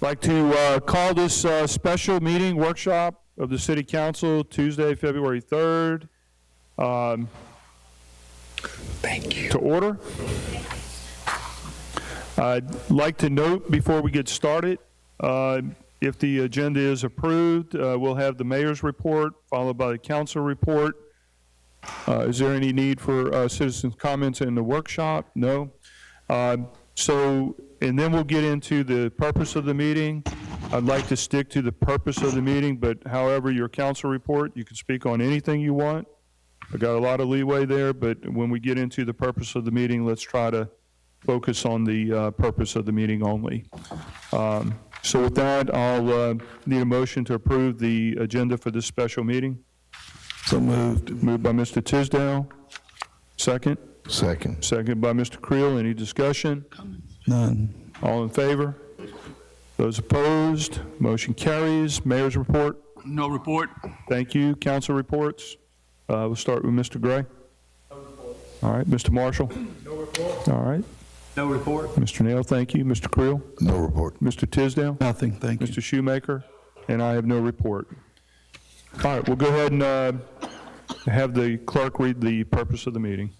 like to call this special meeting workshop of the City Council Tuesday, February 3rd. Thank you. To order. I'd like to note before we get started, if the agenda is approved, we'll have the mayor's report followed by the council report. Is there any need for citizens' comments in the workshop? No. And then we'll get into the purpose of the meeting. I'd like to stick to the purpose of the meeting, but however, your council report, you can speak on anything you want. I got a lot of leeway there, but when we get into the purpose of the meeting, let's try to focus on the purpose of the meeting only. So with that, I'll need a motion to approve the agenda for this special meeting. So moved. Moved by Mr. Tisdale. Second? Second. Second by Mr. Creel. Any discussion? None. All in favor? Those opposed? Motion carries. Mayor's report? No report. Thank you. Council reports? We'll start with Mr. Gray. No report. All right. Mr. Marshall? No report. All right. No report. Mr. Nail, thank you. Mr. Creel? No report. Mr. Tisdale? Nothing, thank you. Mr. Shoemaker? And I have no report. All right. We'll go ahead and have the clerk read the purpose of the meeting.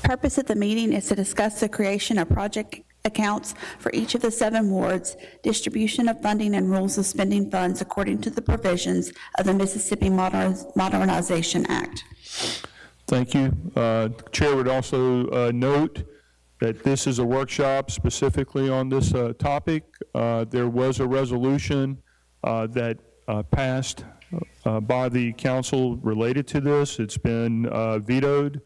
Purpose of the meeting is to discuss the creation of project accounts for each of the 7 wards, distribution of funding, and rules of spending funds according to the provisions of the Mississippi Modernization Act. Thank you. Chair would also note that this is a workshop specifically on this topic. There was a resolution that passed by the council related to this. It's been vetoed.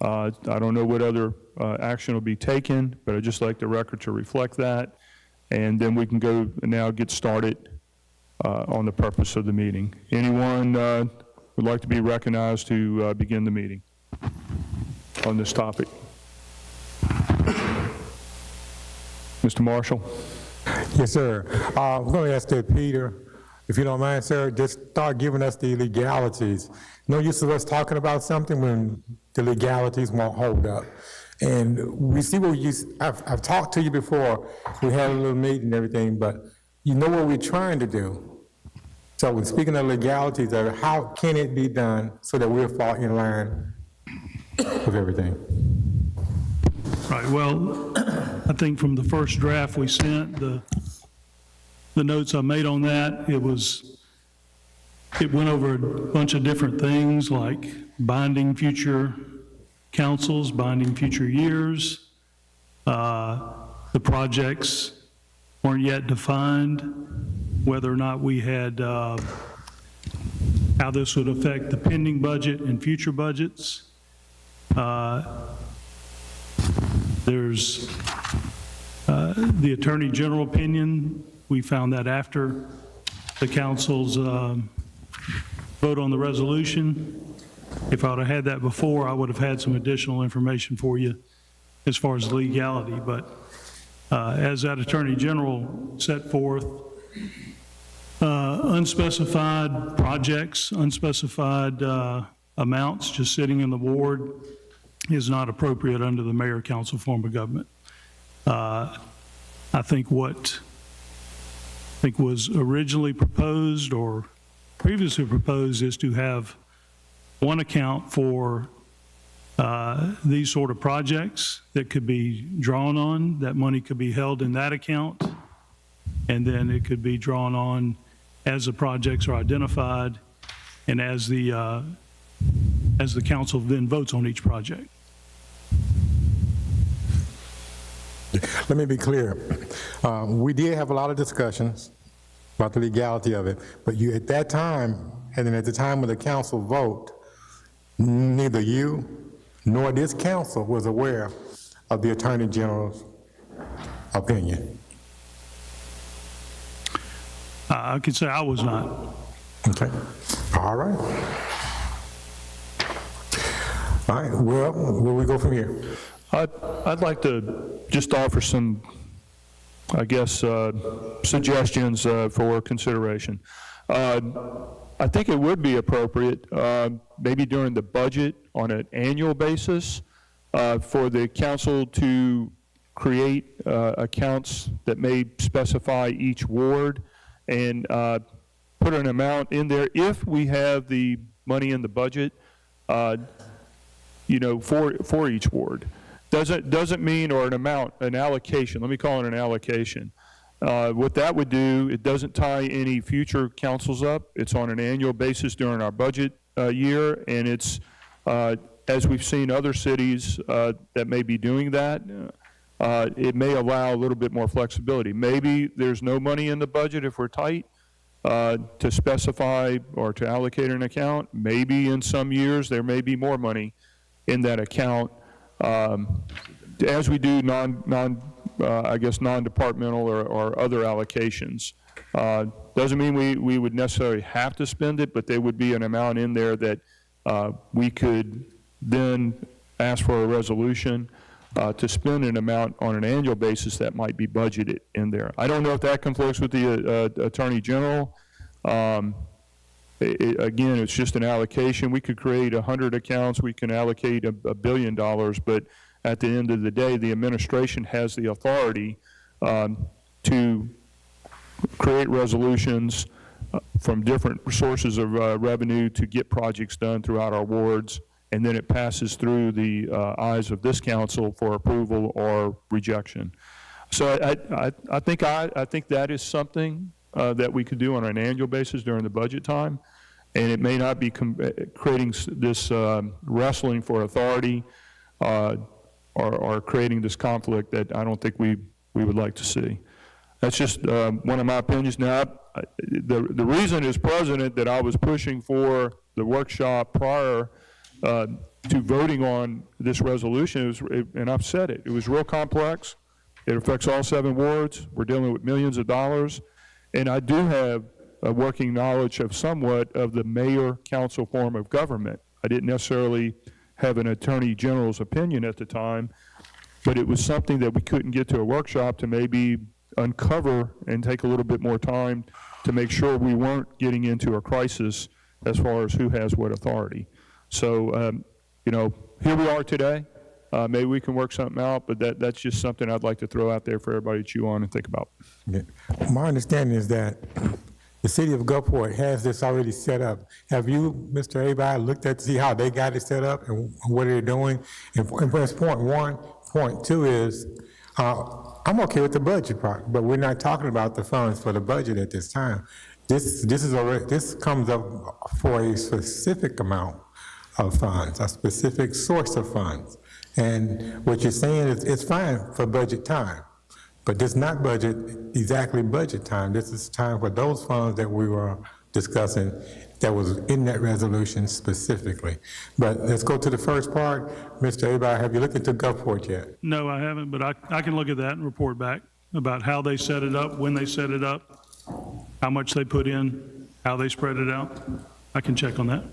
I don't know what other action will be taken, but I'd just like the record to reflect that. And then we can go now get started on the purpose of the meeting. Anyone would like to be recognized to begin the meeting on this topic? Mr. Marshall. Yes, sir. We're going to ask Peter, if you don't mind, sir, just start giving us the legalities. No use of us talking about something when the legalities won't hold up. And we see what I've talked to you before. We had a little meeting and everything, but you know what we're trying to do. So when speaking of legalities, how can it be done so that we'll fall in line with everything? Right. Well, I think from the first draft we sent, the notes I made on that, it went over a bunch of different things like binding future councils, binding future years. The projects weren't yet defined, whether or not we had, how this would affect the pending budget and future budgets. There's the Attorney General opinion. We found that after the council's vote on the resolution. If I would have had that before, I would have had some additional information for you as far as legality. But as that Attorney General set forth, unspecified projects, unspecified amounts just sitting in the ward is not appropriate under the mayor-council form of government. I think what was originally proposed or previously proposed is to have one account for these sort of projects that could be drawn on. That money could be held in that account, and then it could be drawn on as the projects are identified and as the council then votes on each project. Let me be clear. We did have a lot of discussions about the legality of it, but you at that time, and then at the time of the council vote, neither you nor this council was aware of the Attorney General's opinion. I could say I was not. Okay. All right. All right. Well, where we go from here? I'd like to just offer some, I guess, suggestions for consideration. I think it would be appropriate, maybe during the budget on an annual basis, for the council to create accounts that may specify each ward and put an amount in there if we have the money in the budget, for each ward. Doesn't mean, or an amount, an allocation. Let me call it an allocation. What that would do, it doesn't tie any future councils up. It's on an annual basis during our budget year, and it's, as we've seen other cities that may be doing that, it may allow a little bit more flexibility. Maybe there's no money in the budget if we're tight to specify or to allocate an account. Maybe in some years there may be more money in that account as we do non-departmental or other allocations. Doesn't mean we would necessarily have to spend it, but there would be an amount in there that we could then ask for a resolution to spend an amount on an annual basis that might be budgeted in there. I don't know if that conflicts with the Attorney General. Again, it's just an allocation. We could create 100 accounts. We can allocate $1 billion, but at the end of the day, the administration has the authority to create resolutions from different sources of revenue to get projects done throughout our wards, and then it passes through the eyes of this council for approval or rejection. So I think that is something that we could do on an annual basis during the budget time, and it may not be creating this wrestling for authority or creating this conflict that I don't think we would like to see. That's just one of my opinions. Now, the reason as president that I was pushing for the workshop prior to voting on this resolution is, and I've said it, it was real complex. It affects all 7 wards. We're dealing with millions of dollars. And I do have a working knowledge of somewhat of the mayor-council form of government. I didn't necessarily have an attorney general's opinion at the time, but it was something that we couldn't get to a workshop to maybe uncover and take a little bit more time to make sure we weren't getting into a crisis as far as who has what authority. So, here we are today. Maybe we can work something out, but that's just something I'd like to throw out there for everybody to chew on and think about. Yeah. My understanding is that the city of Gulfport has this already set up. Have you, Mr. Abay, looked at to see how they got it set up and what they're doing? And that's point one. Point two is, I'm okay with the budget part, but we're not talking about the funds for the budget at this time. This comes up for a specific amount of funds, a specific source of funds. And what you're saying is it's fine for budget time, but this is not exactly budget time. This is time for those funds that we were discussing that was in that resolution specifically. But let's go to the first part. Mr. Abay, have you looked into Gulfport yet? No, I haven't, but I can look at that and report back about how they set it up, when they set it up, how much they put in, how they spread it out. I can check on that.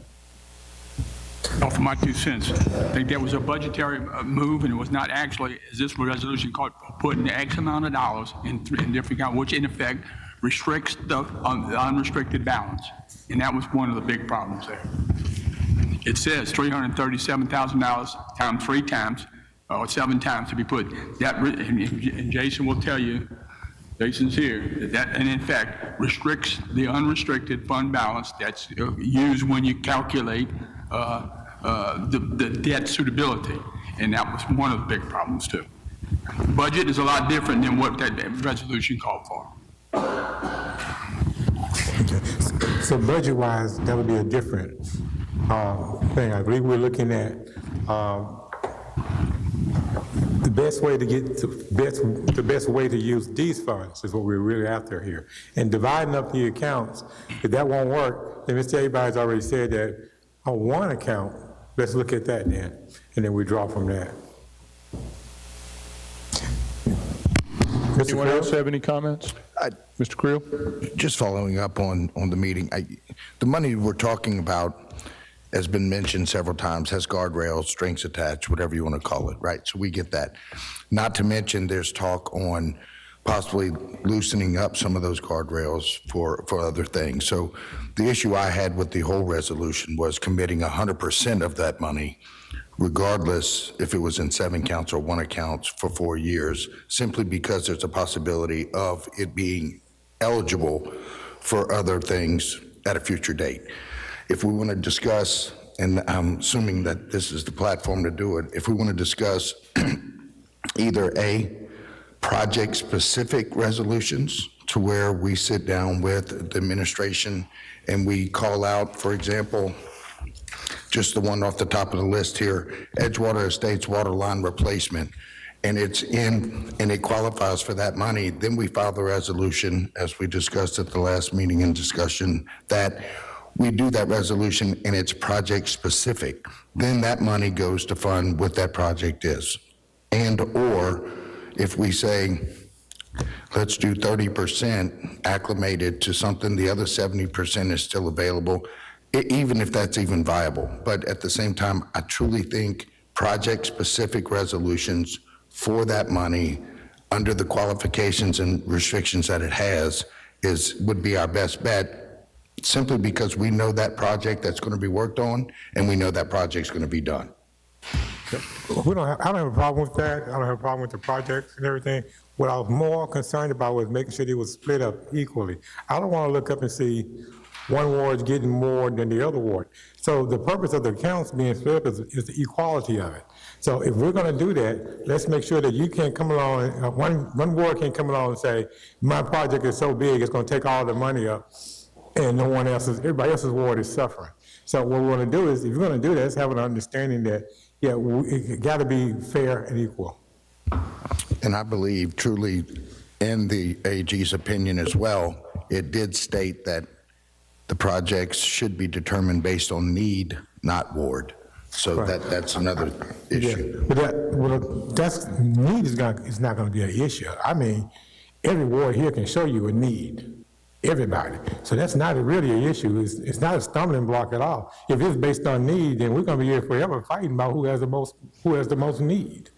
Offer my 2 cents. I think there was a budgetary move, and it was not actually, as this resolution called, putting X amount of dollars in different accounts, which in effect restricts the unrestricted balance. And that was one of the big problems there. It says $337,000 times 3 times, or 7 times to be put. That, and Jason will tell you, Jason's here, that in effect restricts the unrestricted fund balance that's used when you calculate the debt suitability, and that was one of the big problems too. Budget is a lot different than what that resolution called for. Okay. So budget-wise, that would be a different thing. I believe we're looking at the best way to get to the best way to use these funds is what we're really after here. And dividing up the accounts, if that won't work, then Mr. Abay's already said that on one account, let's look at that then, and then we draw from that. Anyone else have any comments? Mr. Creel? Just following up on the meeting, the money we're talking about has been mentioned several times, has guardrails, strings attached, whatever you want to call it, right? So we get that. Not to mention there's talk on possibly loosening up some of those guardrails for other things. So the issue I had with the whole resolution was committing 100% of that money, regardless if it was in 7 counts or 1 account for 4 years, simply because there's a possibility of it being eligible for other things at a future date. If we want to discuss, and I'm assuming that this is the platform to do it, if we want to discuss either A, project-specific resolutions to where we sit down with the administration and we call out, for example, just the one off the top of the list here, Edgewater Estates water line replacement, and it's in, and it qualifies for that money, then we file the resolution, as we discussed at the last meeting in discussion, that we do that resolution and it's project-specific. Then that money goes to fund what that project is. And/or if we say, let's do 30% acclimated to something, the other 70% is still available, even if that's even viable. But at the same time, I truly think project-specific resolutions for that money, under the qualifications and restrictions that it has, would be our best bet, simply because we know that project that's going to be worked on, and we know that project's going to be done. I don't have a problem with that. I don't have a problem with the projects and everything. What I was more concerned about was making sure they were split up equally. I don't want to look up and see one ward's getting more than the other ward. So the purpose of the accounts being split up is the equality of it. So if we're going to do that, let's make sure that you can't come along, one ward can't come along and say, my project is so big, it's going to take all the money up, and no one else's, everybody else's ward is suffering. So what we're going to do is, if you're going to do that, let's have an understanding that, yeah, it got to be fair and equal. And I believe truly, in the AG's opinion as well, it did state that the projects should be determined based on need, not ward. So Right. that's another issue. Yeah, but that's need is not going to be an issue. I mean, every ward here can show you a need. Everybody. So that's not really an issue. It's not a stumbling block at all. If it's based on need, then we're going to be here forever fighting about who has the most need.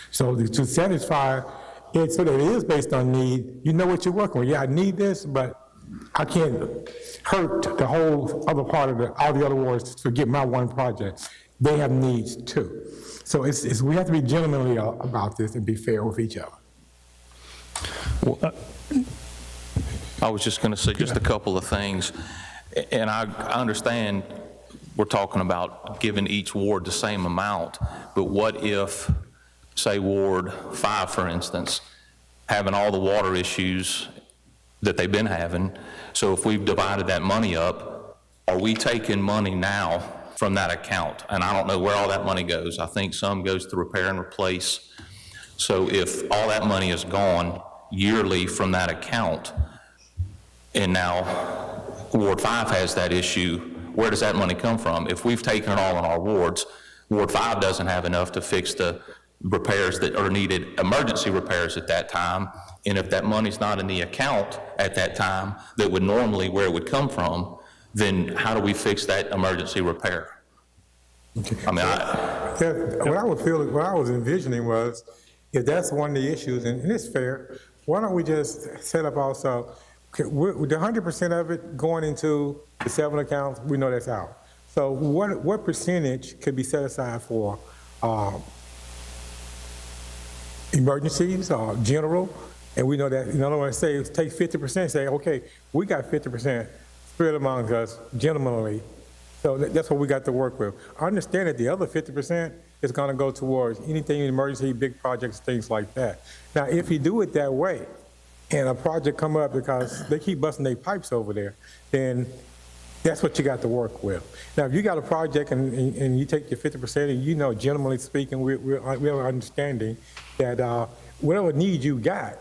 So to satisfy it so that it is based on need, you know what you're working with. Yeah, I need this, but I can't hurt the whole other part of all the other wards to get my one project. They have needs too. So we have to be gentlemanly about this and be fair with each other. I was just going to say just a couple of things, and I understand we're talking about giving each ward the same amount, but what if, say, Ward 5, for instance, having all the water issues that they've been having, so if we've divided that money up, are we taking money now from that account? And I don't know where all that money goes. I think some goes to repair and replace. So if all that money is gone yearly from that account, and now Ward 5 has that issue, where does that money come from? If we've taken it all in our wards, Ward 5 doesn't have enough to fix the repairs that are needed, emergency repairs at that time, and if that money's not in the account at that time that would normally where it would come from, then how do we fix that emergency repair? I mean, What I was envisioning was, if that's one of the issues, and it's fair, why don't we just set up also, with the 100% of it going into the 7 accounts, we know that's out. So what percentage could be set aside for emergencies or general? And we know that, in other words, say, take 50%, say, okay, we got 50% spread among us gentlemanly. So that's what we got to work with. I understand that the other 50% is going to go towards anything emergency, big projects, things like that. Now, if you do it that way, and a project come up because they keep busting their pipes over there, then that's what you got to work with. Now, if you got a project and you take your 50%, and you know, generally speaking, we're understanding that whatever need you got,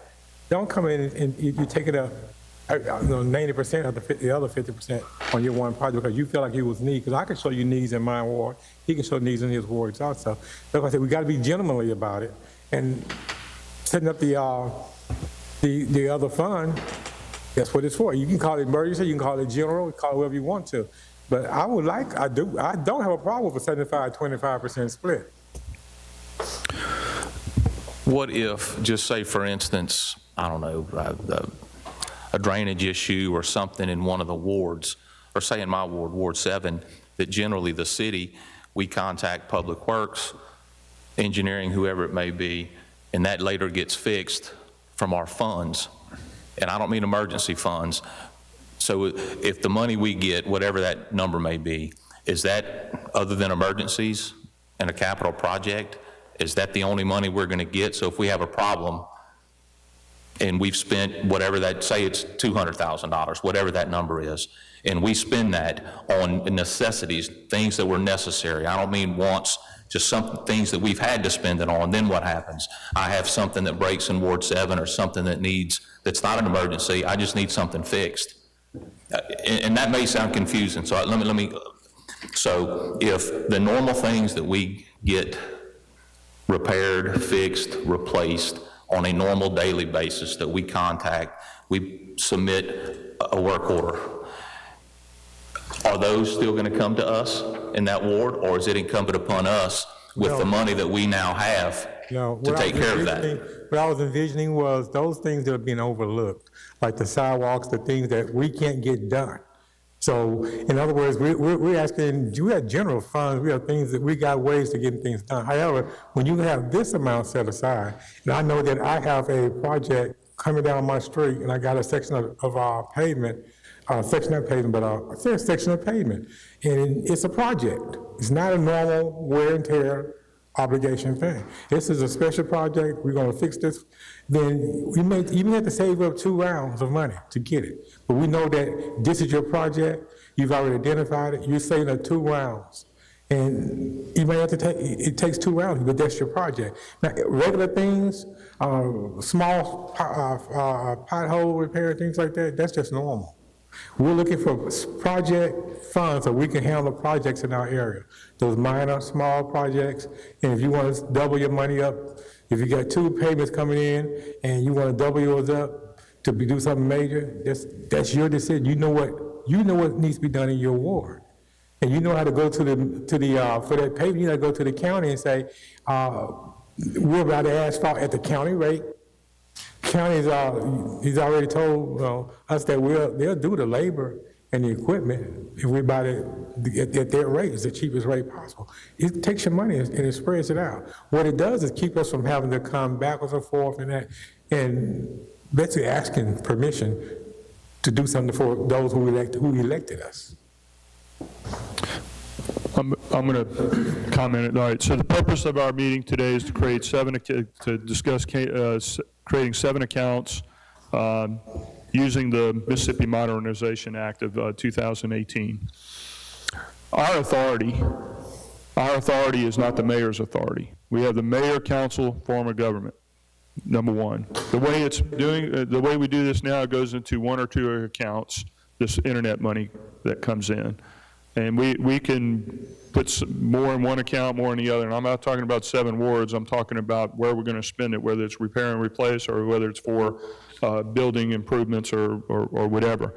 don't come in and you take it up, 90% of the other 50% on your one project because you feel like it was need. Because I can show you needs in my ward, he can show needs in his wards also. Like I said, we got to be gentlemanly about it, and setting up the other fund, that's what it's for. You can call it emergency, you can call it general, call it whatever you want to. But I don't have a problem with a 75-25% split. what if, just say for instance, I don't know, a drainage issue or something in one of the wards, or say in my ward, Ward 7, that generally the city, we contact Public Works, engineering, whoever it may be, and that later gets fixed from our funds. And I don't mean emergency funds. So if the money we get, whatever that number may be, is that, other than emergencies and a capital project, is that the only money we're going to get? So if we have a problem and we've spent whatever that, say it's $200,000, whatever that number is, and we spend that on necessities, things that were necessary. I don't mean wants, just some things that we've had to spend it on, then what happens? I have something that breaks in Ward 7 or something that needs, that's not an emergency, I just need something fixed. And that may sound confusing, so let me, so if the normal things that we get repaired, fixed, replaced on a normal daily basis that we contact, we submit a work order, are those still going to come to us in that ward, or is it incumbent upon us with the money that we now have to take care of that? What I was envisioning was those things that are being overlooked, like the sidewalks, the things that we can't get done. So, in other words, we're asking, we have general funds, we have things that we got ways to get things done. However, when you have this amount set aside, and I know that I have a project coming down my street, and I got a section of our pavement, section of pavement, but a section of pavement, and it's a project. It's not a normal wear and tear obligation thing. This is a special project, we're gonna fix this, then we may even have to save up 2 rounds of money to get it. But we know that this is your project, you've already identified it, you're saving up 2 rounds. And you may have to take, it takes 2 rounds, but that's your project. Now, regular things, small pothole repair, things like that, that's just normal. We're looking for project funds so we can handle projects in our area. Those minor, small projects, and if you want to double your money up, if you got 2 payments coming in and you want to double yours up to do something major, that's your decision. You know what needs to be done in your ward. And you know how to go to the for that payment, you know how to go to the county and say, we're about to asphalt at the county rate. County's, he's already told us that they'll do the labor and the equipment if we buy it at their rate, is the cheapest rate possible. It takes your money and it spreads it out. What it does is keep us from having to come backwards and forth and basically asking permission to do something for those who elected us. I'm going to comment. All right, so the purpose of our meeting today is to create discuss creating 7 accounts using the Mississippi Modernization Act of 2018. Our authority is not the mayor's authority. We have the mayor council form of government, number one. The way we do this now, it goes into 1 or 2 accounts, this internet money that comes in. And we can put more in one account, more in the other. And I'm not talking about 7 wards. I'm talking about where we're going to spend it, whether it's repair and replace or whether it's for building improvements or whatever.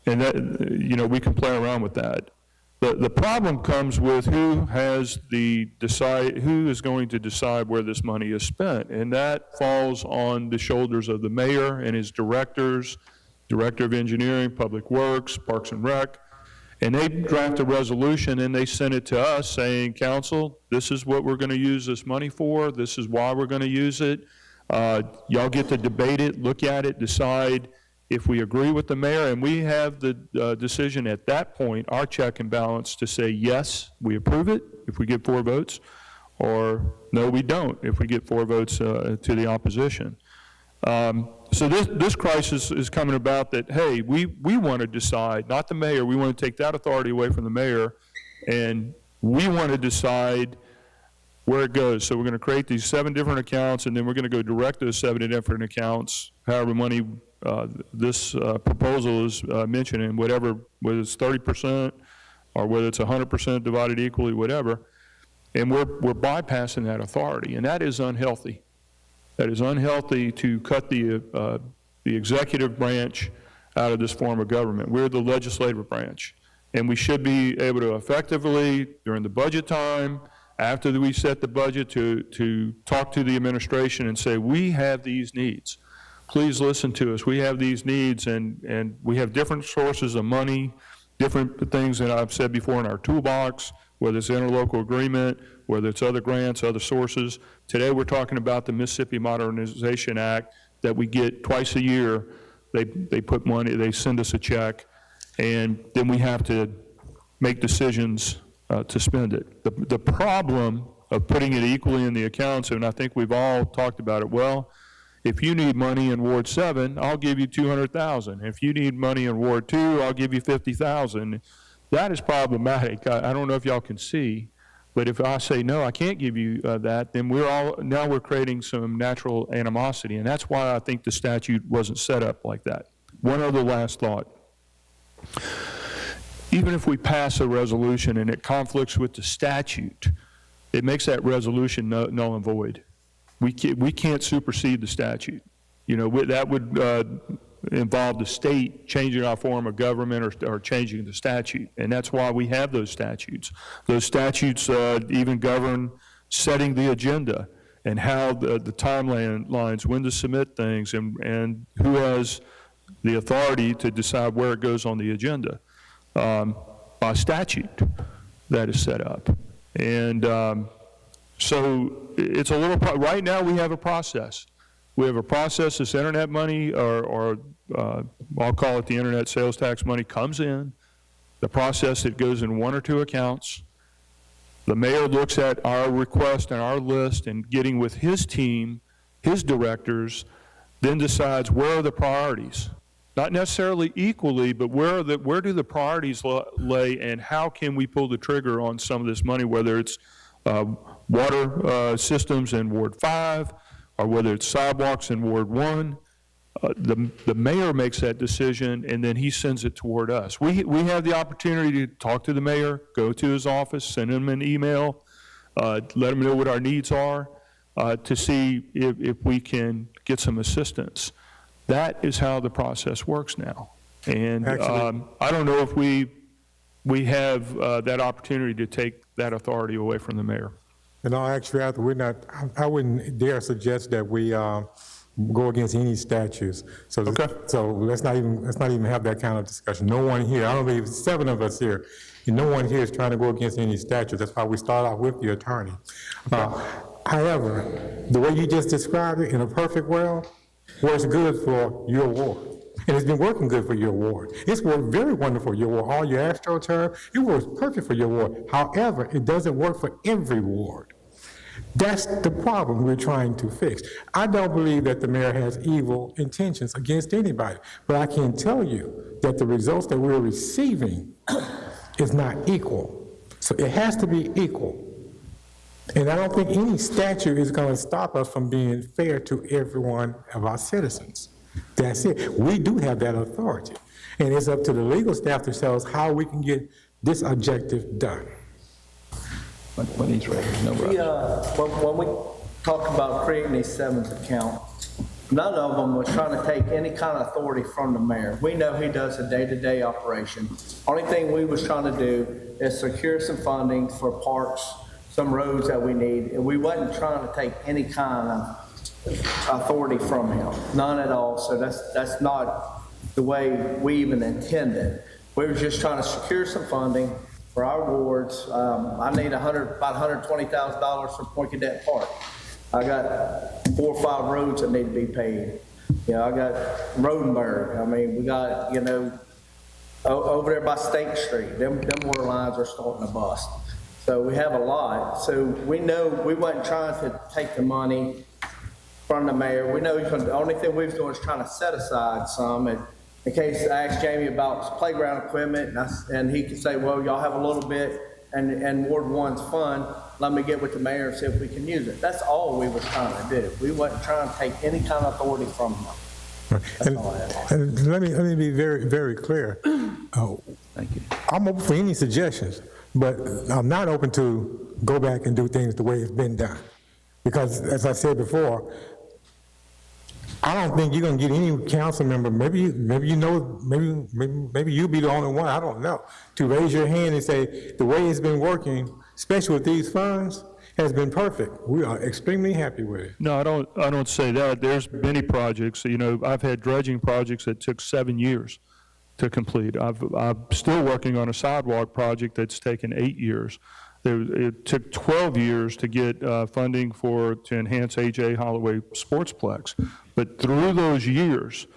And that, we can play around with that. The problem comes with who is going to decide where this money is spent. And that falls on the shoulders of the mayor and his directors, Director of Engineering, Public Works, Parks and Rec. And they draft a resolution and they send it to us saying, council, this is what we're going to use this money for. This is why we're going to use it. Y'all get to debate it, look at it, decide if we agree with the mayor. And we have the decision at that point, our check and balance, to say, yes, we approve it if we get 4 votes, or no, we don't if we get 4 votes to the opposition. So this crisis is coming about that, hey, we want to decide, not the mayor, we want to take that authority away from the mayor, and we want to decide where it goes. So we're going to create these 7 different accounts, and then we're going to go direct those 7 different accounts, however money this proposal is mentioning, whether it's 30% or whether it's 100% divided equally, whatever, and we're bypassing that authority, and that is unhealthy. That is unhealthy to cut the executive branch out of this form of government. We're the legislative branch, and we should be able to effectively, during the budget time, after we set the budget, to talk to the administration and say, we have these needs. please listen to us. We have these needs, and we have different sources of money, different things that I've said before in our toolbox, whether it's interlocal agreement, whether it's other grants, other sources. Today, we're talking about the Mississippi Modernization Act that we get twice a year. They put money, they send us a check, and then we have to make decisions to spend it. The problem of putting it equally in the accounts, and I think we've all talked about it, well, if you need money in Ward 7, I'll give you $200,000. If you need money in Ward 2, I'll give you $50,000. That is problematic. I don't know if y'all can see, but if I say, no, I can't give you that, then now we're creating some natural animosity, and that's why I think the statute wasn't set up like that. One other last thought. Even if we pass a resolution and it conflicts with the statute, it makes that resolution null and void. We can't supersede the statute. You know, that would involve the state changing our form of government or changing the statute, and that's why we have those statutes. Those statutes even govern setting the agenda and how the timelines, when to submit things, and who has the authority to decide where it goes on the agenda by statute that is set up. And so it's a little, right now we have a process. We have a process, this internet money, or I'll call it the internet sales tax money, comes in. The process, it goes in one or two accounts. The mayor looks at our request and our list and getting with his team, his directors, then decides where are the priorities. Not necessarily equally, but where do the priorities lay, and how can we pull the trigger on some of this money, whether it's water systems in Ward 5, or whether it's sidewalks in Ward 1. The mayor makes that decision, and then he sends it toward us. We have the opportunity to talk to the mayor, go to his office, send him an email, let him know what our needs are, to see if we can get some assistance. That is how the process works now. And I don't know if we have that opportunity to take that authority away from the mayor. In all actuality, I wouldn't dare suggest that we go against any statutes. So, Okay. So let's not even have that kind of discussion. No one here, I don't believe 7 of us here, and no one here is trying to go against any statute. That's why we start out with the attorney. However, the way you just described it, in a perfect world, works good for your ward. And it's been working good for your ward. It's worked very wonderful for your ward. All your AstroTurf, it works perfect for your ward. However, it doesn't work for every ward. That's the problem we're trying to fix. I don't believe that the mayor has evil intentions against anybody, but I can tell you that the results that we're receiving is not equal. So it has to be equal. And I don't think any statute is going to stop us from being fair to every one of our citizens. That's it. We do have that authority. And it's up to the legal staff to tell us how we can get this objective done. When he's ready, no rush. When we talk about creating these 7th accounts, none of them was trying to take any kind of authority from the mayor. We know he does a day-to-day operation. Only thing we was trying to do is secure some funding for parks, some roads that we need, and we wasn't trying to take any kind of authority from him, none at all. So that's not the way we even intended. We were just trying to secure some funding for our wards. I need about $120,000 for Point Cadet Park. I got 4 or 5 roads that need to be paid. You know, I got Rodenberg. I mean, we got, you know, over there by State Street, them water lines are starting to bust. So we have a lot. So we know we wasn't trying to take the money from the mayor. We know the only thing we was doing is trying to set aside some. And in case I asked Jamie about playground equipment, and he could say, well, y'all have a little bit, and Ward 1's fund, let me get with the mayor and see if we can use it. That's all we was trying to do. We wasn't trying to take any kind of authority from him. And let me be very, very clear. Thank you. I'm open for any suggestions, but I'm not open to go back and do things the way it's been done. Because, as I said before, I don't think you're going to get any council member, maybe you'll be the only one, I don't know, to raise your hand and say, the way it's been working, especially with these funds, has been perfect. We are extremely happy with it. No, I don't say that. There's many projects, I've had dredging projects that took 7 years to complete. I'm still working on a sidewalk project that's taken 8 years. It took 12 years to get funding to enhance A.J. Holloway Sportsplex. But through those years,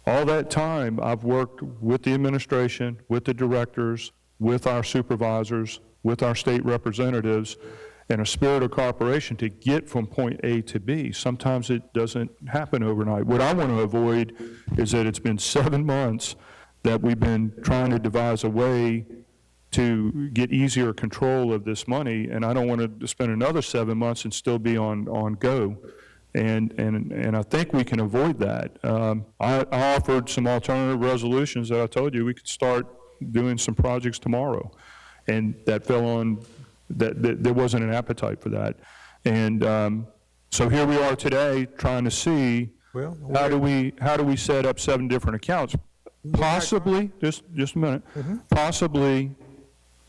all that time, I've worked with the administration, with the directors, with our supervisors, with our state representatives, in a spirit of cooperation to get from point A to B. Sometimes it doesn't happen overnight. What I want to avoid is that it's been 7 months that we've been trying to devise a way to get easier control of this money, and I don't want to spend another 7 months and still be on go. And I think we can avoid that. I offered some alternative resolutions that I told you we could start doing some projects tomorrow, and that fell on, that there wasn't an appetite for that. And so here we are today trying to see how do we set up 7 different accounts. Possibly, just a minute, possibly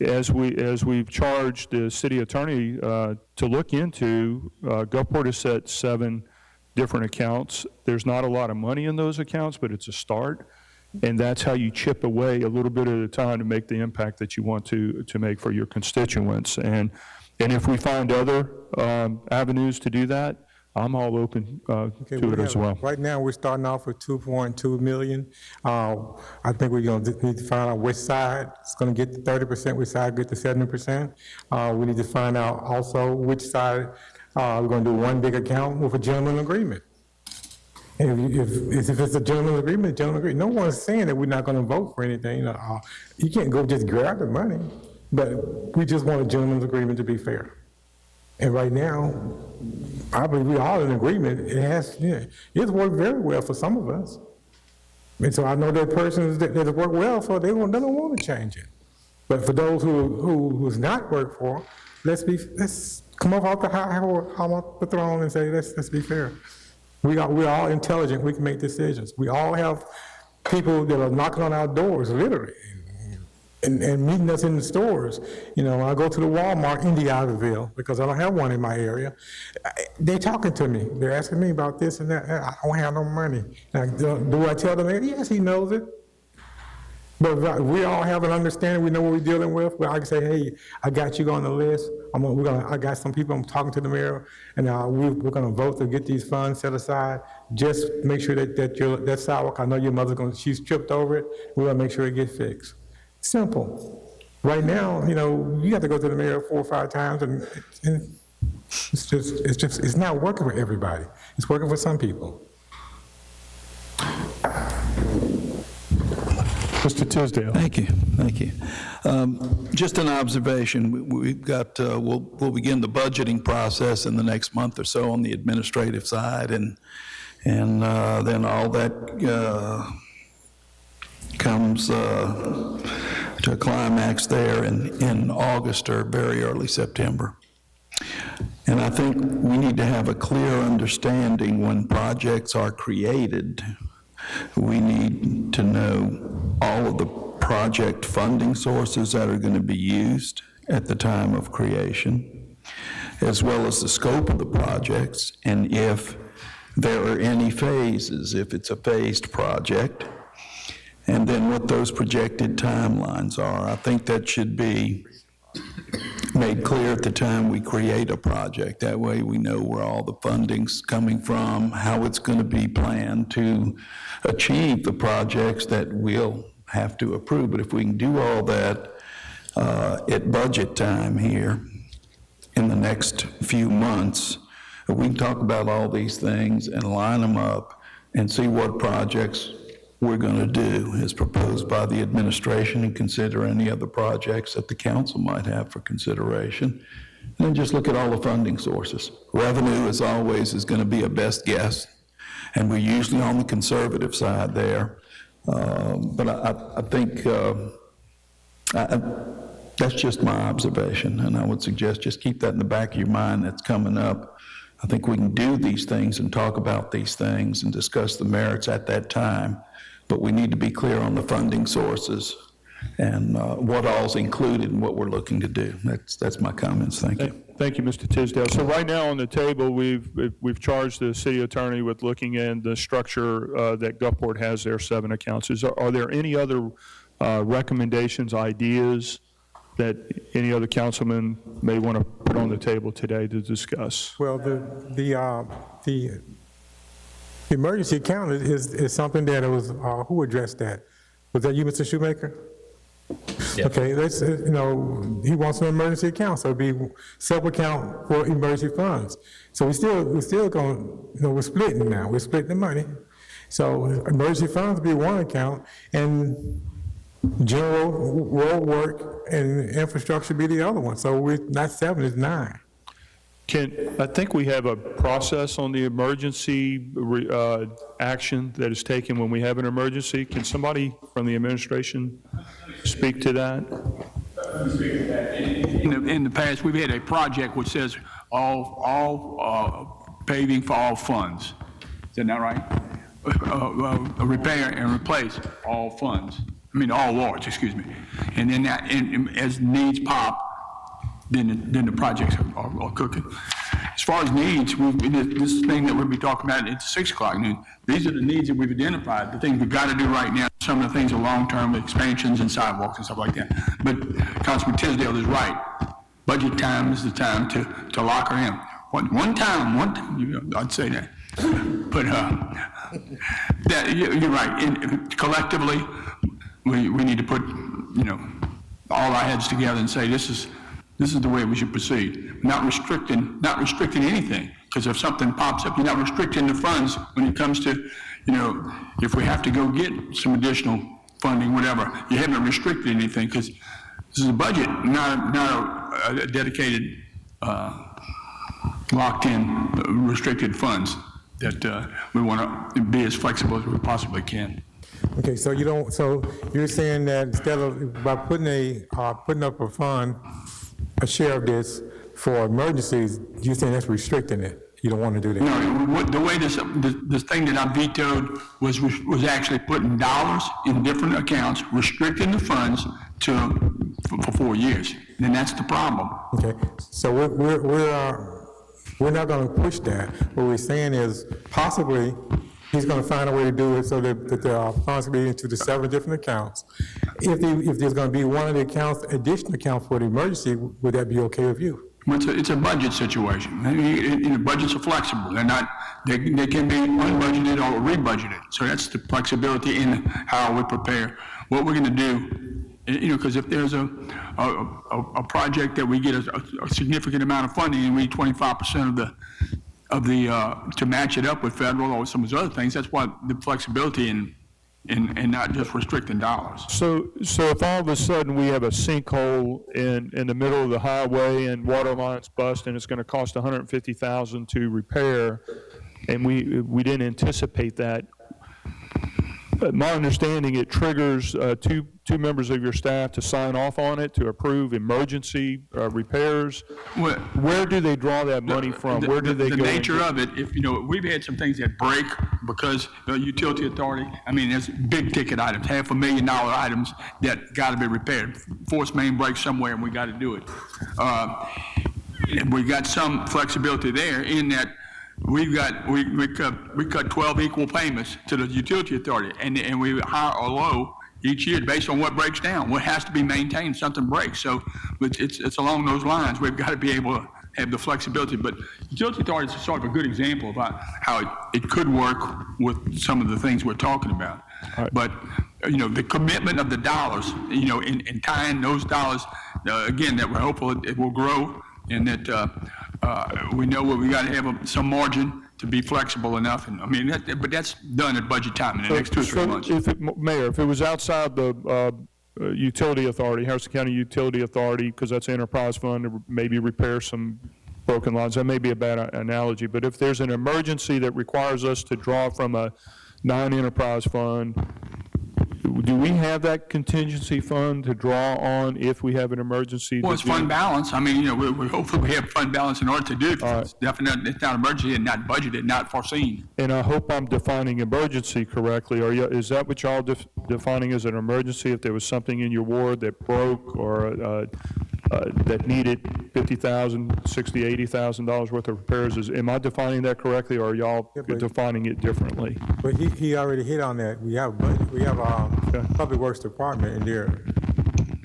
as we've charged the city attorney to look into, Gulfport has set 7 different accounts. There's not a lot of money in those accounts, but it's a start. And that's how you chip away a little bit at a time to make the impact that you want to make for your constituents. And if we find other avenues to do that, I'm all open to it as well. Right now, we're starting off with 2.2 million. I think we're going to need to find out which side is going to get the 30%, which side get the 70%. We need to find out also which side we're going to do one big account with a gentleman agreement. If it's a gentleman agreement, no one's saying that we're not going to vote for anything. You can't go just grab the money, but we just want a gentleman's agreement to be fair. And right now, I believe we're all in agreement. It's worked very well for some of us. And so I know there are persons that it's worked well for, they don't want to change it. But for those who's not worked for, let's come up off the throne and say, let's be fair. We're all intelligent, we can make decisions. We all have people that are knocking on our doors, literally, and meeting us in the stores. I go to the Walmart in Indianerville because I don't have one in my area. They're talking to me. They're asking me about this and that. I don't have no money. Now, do I tell them, yes, he knows it? But we all have an understanding. We know what we're dealing with. Well, I can say, hey, I got you on the list. I got some people. I'm talking to the mayor, and we're going to vote to get these funds set aside. Just make sure that sidewalk. I know your mother's she's tripped over it. We're going to make sure it gets fixed. Simple. Right now, you have to go to the mayor 4 or 5 times, and it's not working for everybody. It's working for some people. Mr. Tisdale. Thank you. Just an observation. We've got, we'll begin the budgeting process in the next month or so on the administrative side, and then all that comes to a climax there in August or very early September. And I think we need to have a clear understanding when projects are created. We need to know all of the project funding sources that are going to be used at the time of creation, as well as the scope of the projects, and if there are any phases, if it's a phased project, and then what those projected timelines are. I think that should be made clear at the time we create a project. That way we know where all the funding's coming from, how it's going to be planned to achieve the projects that we'll have to approve. But if we can do all that at budget time here in the next few months, we can talk about all these things and line them up and see what projects we're going to do as proposed by the administration, and consider any other projects that the council might have for consideration. And then just look at all the funding sources. Revenue, as always, is going to be a best guess, and we're usually on the conservative side there. But I think that's just my observation, and I would suggest just keep that in the back of your mind. That's coming up. I think we can do these things and talk about these things and discuss the merits at that time, but we need to be clear on the funding sources what all's included in what we're looking to do. That's my comments. Thank you. Thank you, Mr. Tisdale. So right now on the table, we've charged the city attorney with looking at the structure that Gulfport has their 7 accounts. Are there any other recommendations, ideas that any other councilman may want to put on the table today to discuss? Well, the emergency account is something that it was, who addressed that? Was that you, Mr. Shoemaker? Yes. Okay, that's, he wants an emergency account, so it'd be sub-account for emergency funds. So we still going, we're splitting now, we're splitting the money. So emergency funds would be one account, and general road work and infrastructure be the other one. So we're not 7, it's 9. I think we have a process on the emergency action that is taken when we have an emergency. Can somebody from the administration speak to that? In the past, we've had a project which says all paving for all funds. Is that not right? Repair and replace all funds. I mean, all wards, excuse me. And then as needs pop, then the projects are cooking. As far as needs, this thing that we'll be talking about at 6 o'clock noon, these are the needs that we've identified, the things we've got to do right now. Some of the things are long-term expansions and sidewalks and stuff like that. But Councilman Tisdale is right. Budget time is the time to lock her in. One time, I'd say that. But you're right. Collectively, we need to put, all our heads together and say, this is the way we should proceed. Not restricting anything, because if something pops up, you're not restricting the funds when it comes to, if we have to go get some additional funding, whatever, you haven't restricted anything, because this is a budget, not a dedicated, locked-in, restricted funds that we want to be as flexible as we possibly can. Okay, so you're saying that instead of, by putting up a fund, a share of this for emergencies, you're saying that's restricting it? You don't want to do that? No, the way this thing that I vetoed was actually putting dollars in different accounts, restricting the funds for 4 years. And that's the problem. Okay, so we're not going to push that. What we're saying is possibly he's going to find a way to do it so that the funds can be into the 7 different accounts. If there's going to be one of the accounts, additional account for the emergency, would that be okay with you? It's a budget situation. Budgets are flexible. They can be unbudgeted or rebudgeted. So that's the flexibility in how we prepare. What we're going to do, because if there's a project that we get a significant amount of funding and we need 25% of the to match it up with federal or some of those other things, that's why the flexibility and not just restricting dollars. So if all of a sudden we have a sinkhole in the middle of the highway and water lines bust and it's going to cost $150,000 to repair, and we didn't anticipate that, my understanding, it triggers two members of your staff to sign off on it to approve emergency repairs. Where do they draw that money from? Where do they go? The nature of it, if we've had some things that break because the utility authority. I mean, there's big ticket items, $500,000 items that got to be repaired. Force main breaks somewhere, and we got to do it. And we got some flexibility there in that. We cut 12 equal payments to the utility authority, and we hire a low each year based on what breaks down, what has to be maintained, something breaks. So it's along those lines. We've got to be able to have the flexibility. But utility authority is sort of a good example of how it could work with some of the things we're talking about. Right. But the commitment of the dollars, in tying those dollars, again, that we're hopeful it will grow, and that we know we got to have some margin to be flexible enough. And but that's done at budget time in the next 2 or 3 months. Mayor, if it was outside the utility authority, Harrison County Utility Authority, because that's enterprise fund to maybe repair some broken lines, that may be a bad analogy. But if there's an emergency that requires us to draw from a non-enterprise fund, do we have that contingency fund to draw on if we have an emergency? Well, it's fund balance. We hopefully we have fund balance in order to do it. It's definitely, it's not emergency and not budgeted, not foreseen. And I hope I'm defining emergency correctly. Is that what y'all defining as an emergency if there was something in your ward that broke or that needed $50,000, $60,000, $80,000 worth of repairs. Am I defining that correctly, or are y'all defining it differently? But he already hit on that. We have Public Works Department in there.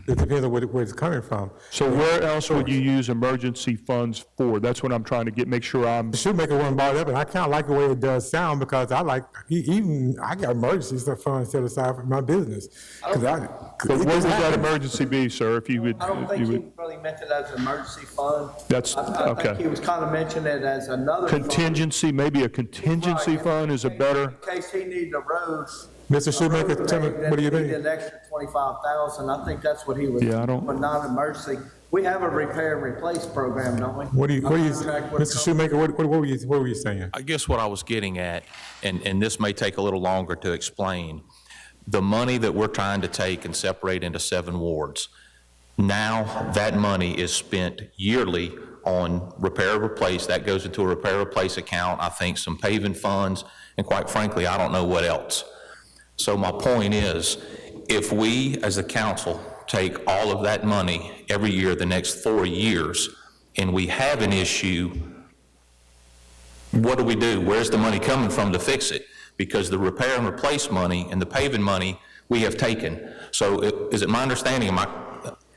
It depends on where it's coming from. So where else would you use emergency funds for? That's what I'm trying to make sure I'm. The shoemaker one brought it up, and I kind of like the way it does sound, because I got emergency stuff funds set aside for my business. But what would that emergency be, sir, if you would? I don't think he really meant it as an emergency fund. That's, I okay. think he was kind of mentioning it as another fund. Contingency, maybe a contingency Right. fund is a better. In case he needed a road. Mr. Shoemaker, tell me, what do you Then he think? needed an extra 25,000. I think that's what he was. Yeah, I don't- But not emergency. We have a repair and replace program, don't we? Mr. Shoemaker, what were you saying? I guess what I was getting at, and this may take a little longer to explain, the money that we're trying to take and separate into 7 wards, now that money is spent yearly on repair and replace. That goes into a repair and replace account, I think some paving funds, and quite frankly, I don't know what else. So my point is, if we as a council take all of that money every year the next 4 years, and we have an issue, what do we do? Where's the money coming from to fix it? Because the repair and replace money and the paving money we have taken. So is it my understanding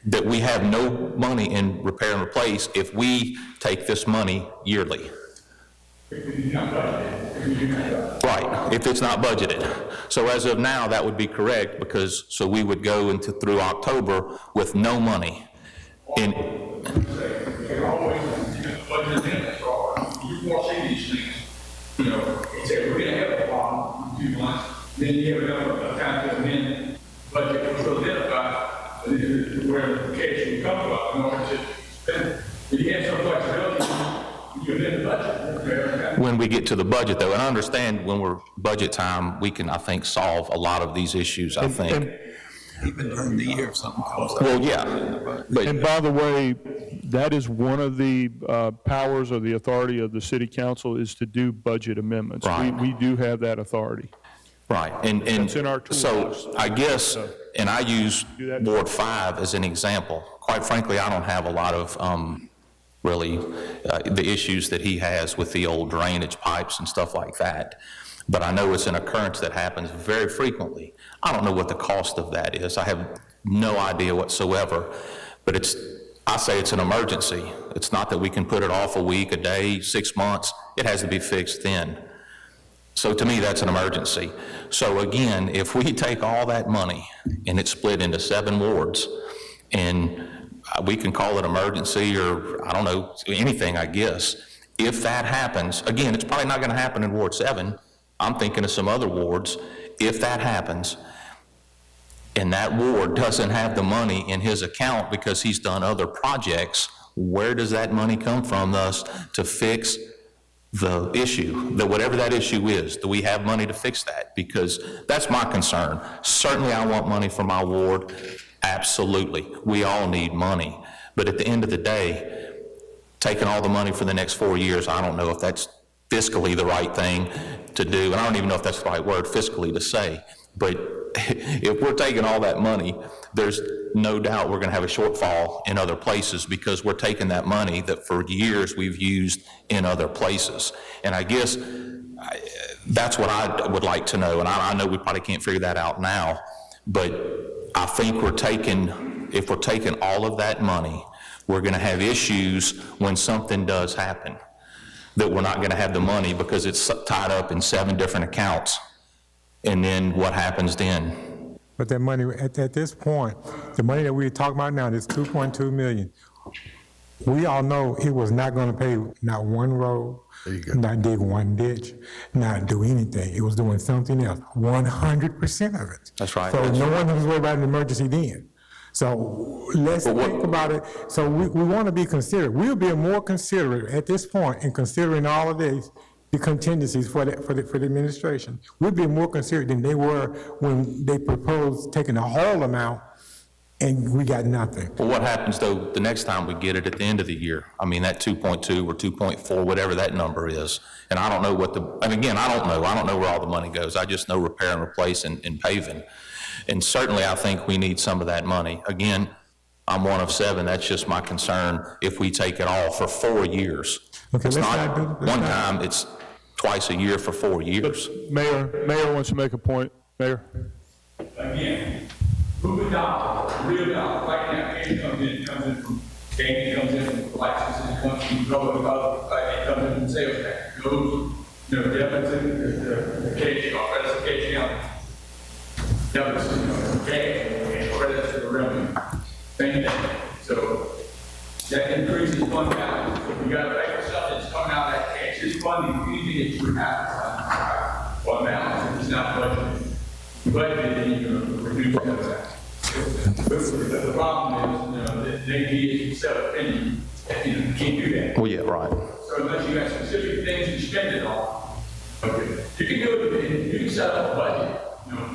that we have no money in repair and replace if we take this money yearly? Right, if it's not budgeted. So as of now, that would be correct, because, so we would go through October with no money. You foresee these things, you know, say we're gonna have a problem in 2 months, then you have enough time to amend budget to identify where the cash will come from in order to spend. If you have some flexibility, you amend the budget. When we get to the budget, though, and I understand when we're budget time, we can, I think, solve a lot of these issues, I think. Even during the year if something comes up. Well, yeah, And but, by the way, that is one of the powers or the authority of the city council, is to do budget amendments. Right. We do have that authority. right, and It's in our so toolbox. I guess, and I use Do that. Ward 5 as an example. Quite frankly, I don't have a lot of, really, the issues that he has with the old drainage pipes and stuff like that. But I know it's an occurrence that happens very frequently. I don't know what the cost of that is. I have no idea whatsoever. But I say it's an emergency. It's not that we can put it off a week, a day, 6 months. It has to be fixed then. So to me, that's an emergency. So again, if we take all that money and it's split into 7 wards, and we can call it emergency, or I don't know, anything, I guess. If that happens, again, it's probably not going to happen in Ward 7. I'm thinking of some other wards. If that happens, and that ward doesn't have the money in his account because he's done other projects, where does that money come from thus to fix the issue, whatever that issue is? Do we have money to fix that? Because that's my concern. Certainly I want money for my ward. Absolutely. We all need money. But at the end of the day, taking all the money for the next 4 years, I don't know if that's fiscally the right thing to do. And I don't even know if that's the right word, fiscally, to say. But if we're taking all that money, there's no doubt we're going to have a shortfall in other places, because we're taking that money that for years we've used in other places. And I guess that's what I would like to know. And I know we probably can't figure that out now, but I think if we're taking all of that money, we're going to have issues when something does happen, that we're not going to have the money because it's tied up in 7 different accounts. And then what happens then? But that money, at this point, the money that we're talking about now, this $2.2 million, we all know it was not going to pay not one road, not dig one ditch, not do anything. It was doing something else, 100% of it. That's right. So no one was worried about an emergency then. So let's think about it. So we want to be considerate. We'll be more considerate at this point in considering all of these, the contingencies for the administration. We'll be more considerate than they were when they proposed taking the whole amount and we got nothing. Well, what happens, though, the next time we get it at the end of the year? I mean, that 2.2 or 2.4, whatever that number is, and I don't know and again, I don't know where all the money goes. I just know repair and replace and paving. And certainly, I think we need some of that money. Again, I'm one of 7, that's just my concern, if we take it all for 4 years. Okay, It's let's not not do- let's one not- time, it's twice a year for 4 years. Mayor wants to make a point. Mayor? Again, move a dollar, real dollar, like now, it comes in from, gaming comes in from licenses, it comes from, it comes in from sales tax, it goes, deficit, the cash, credits, the cash out. Deficit, cash, and credits to the revenue. Same thing. So that increases fund balance. So if you got extra stuff that's coming out of that cash, this funding, anything that you have, fund balance, it's not budgeted. Budgeted, then you're going to reduce that. The problem is, they need set of opinion, you can't do that. Well, yeah, right. So unless you have specific things to spend it on, okay, you can do it, you can set up a budget,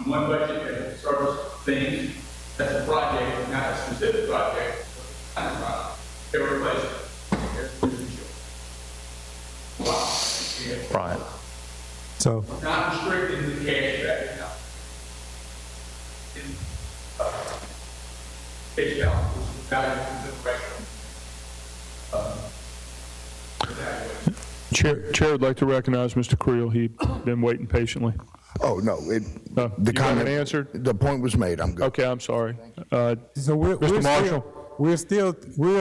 one budget that service things, that's a project, not a specific project, not a project, every place. Wow. Right. So, Not restricting the cash back account. Cash balance, value consideration. Chair would like to recognize Mr. Creel. He'd been waiting patiently. Oh, no, You got it answered? The point was made, I'm good. Okay, I'm sorry. so Mr. Marshall? we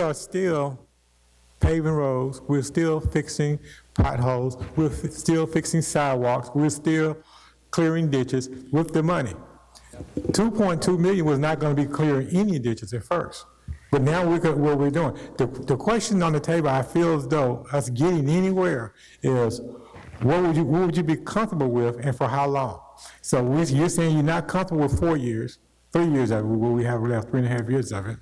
are still paving roads, we're still fixing potholes, we're still fixing sidewalks, we're still clearing ditches with the money. 2.2 million was not going to be clearing any ditches at first. But now what we're doing. The question on the table, I feel as though us getting anywhere is, what would you be comfortable with and for how long? So you're saying you're not comfortable with 4 years, 3 years of it, what we have left, 3.5 years of it.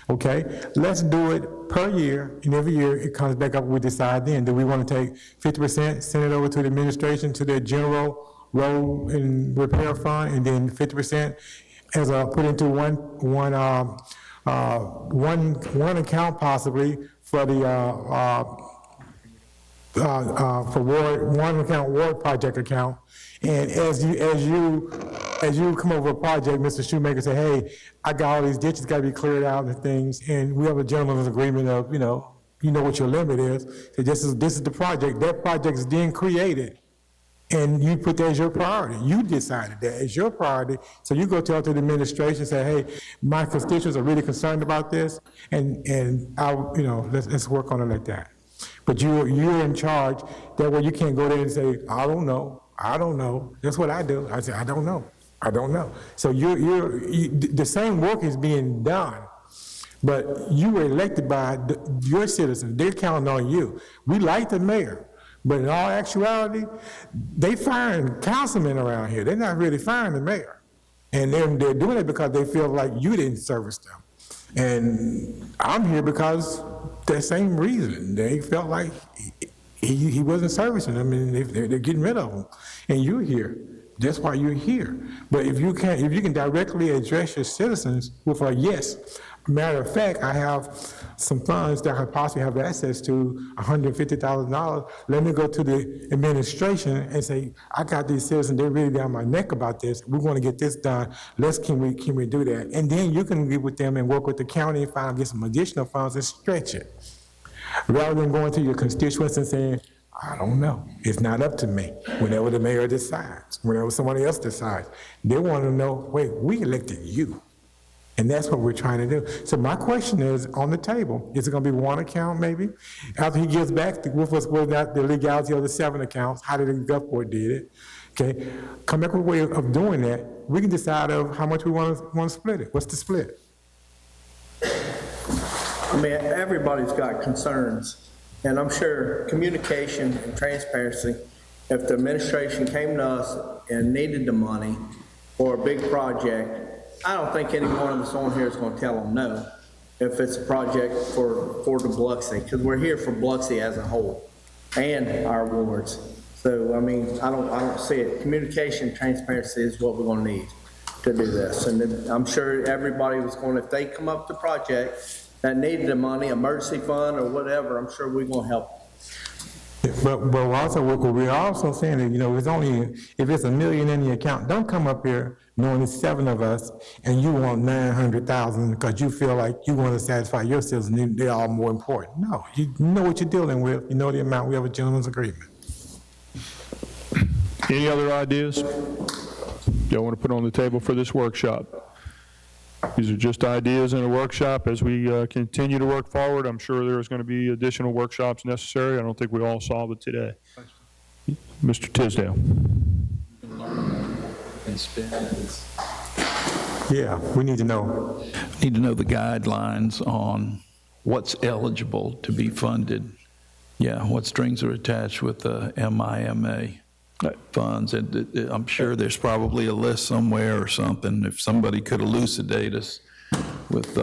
Okay, let's do it per year, and every year it comes back up, we decide then. Do we want to take 50%, send it over to the administration, to their general road and repair fund, and then 50% as put into one account possibly for the for one account, ward project account. And as you come over a project, Mr. Shoemaker say, hey, I got all these ditches got to be cleared out and things, and we have a gentleman's agreement of, you know what your limit is. So this is the project. That project is then created, and you put that as your priority. You decided that as your priority. So you go tell to the administration, say, hey, my constituents are really concerned about this, and let's work on it like that. But you're in charge. That way you can't go there and say, I don't know. That's what I do. I say, I don't know. So the same work is being done, but you were elected by your citizens. They're counting on you. We like the mayor, but in all actuality, they firing councilmen around here. They're not really firing the mayor. And they're doing it because they feel like you didn't service them. And I'm here because that same reason. They felt like he wasn't servicing them, and they're getting rid of him. And you're here. That's why you're here. But if you can directly address your citizens with a yes. Matter of fact, I have some funds that I possibly have access to, $150,000. Let me go to the administration and say, I got these citizens, they're really down my neck about this. We want to get this done. Can we do that? And then you can get with them and work with the county and get some additional funds and stretch it. Rather than going to your constituents and saying, I don't know. It's not up to me. Whenever the mayor decides, whenever somebody else decides, they want to know, wait, we elected you. And that's what we're trying to do. So my question is, on the table, is it going to be one account maybe? After he gets back with us with the legality of the 7 accounts, how did the Gulfport did it? Okay, come back with a way of doing that. We can decide of how much we want to split it. What's the split? I mean, everybody's got concerns, and I'm sure communication and transparency, if the administration came to us and needed the money for a big project, I don't think any one of us on here is going to tell them no if it's a project for the Biloxi, because we're here for Biloxi as a whole and our wards. So, I mean, I don't see it. Communication, transparency is what we're going to need to do this. And I'm sure everybody was going, if they come up with a project that needed the money, emergency fund or whatever, I'm sure we're going to help. But also, what we're also saying is, it's only, if it's $1 million in the account, don't come up here knowing it's 7 of us and you want 900,000 because you feel like you want to satisfy your citizens, they're all more important. No, you know what you're dealing with, you know the amount, we have a gentleman's agreement. Any other ideas y'all want to put on the table for this workshop? These are just ideas in a workshop. As we continue to work forward, I'm sure there's going to be additional workshops necessary. I don't think we all solve it today. Mr. Tisdale. Yeah, we need to know. Need to know the guidelines on what's eligible to be funded. Yeah, what strings are attached with the MIMA funds. And I'm sure there's probably a list somewhere or something. If somebody could elucidate us with,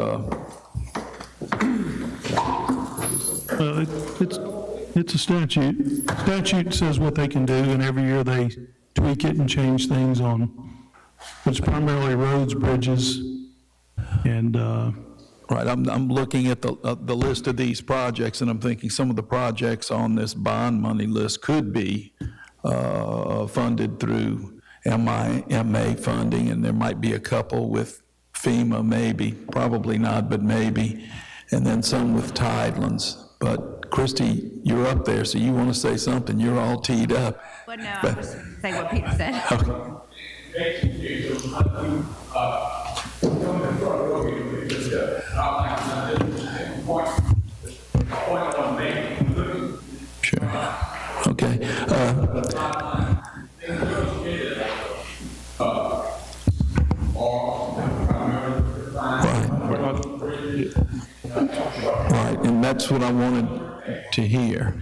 It's a statute. Statute says what they can do, and every year they tweak it and change things on, it's primarily roads, bridges, and, right, I'm looking at the list of these projects, and I'm thinking some of the projects on this bond money list could be funded through MIMA funding, and there might be a couple with FEMA, maybe, probably not, but maybe, and then some with Tidelands. But Christie, you're up there, so you want to say something. You're all teed up. Well, no, I was saying what Peter said. Sure. Okay. Right, and that's what I wanted to hear.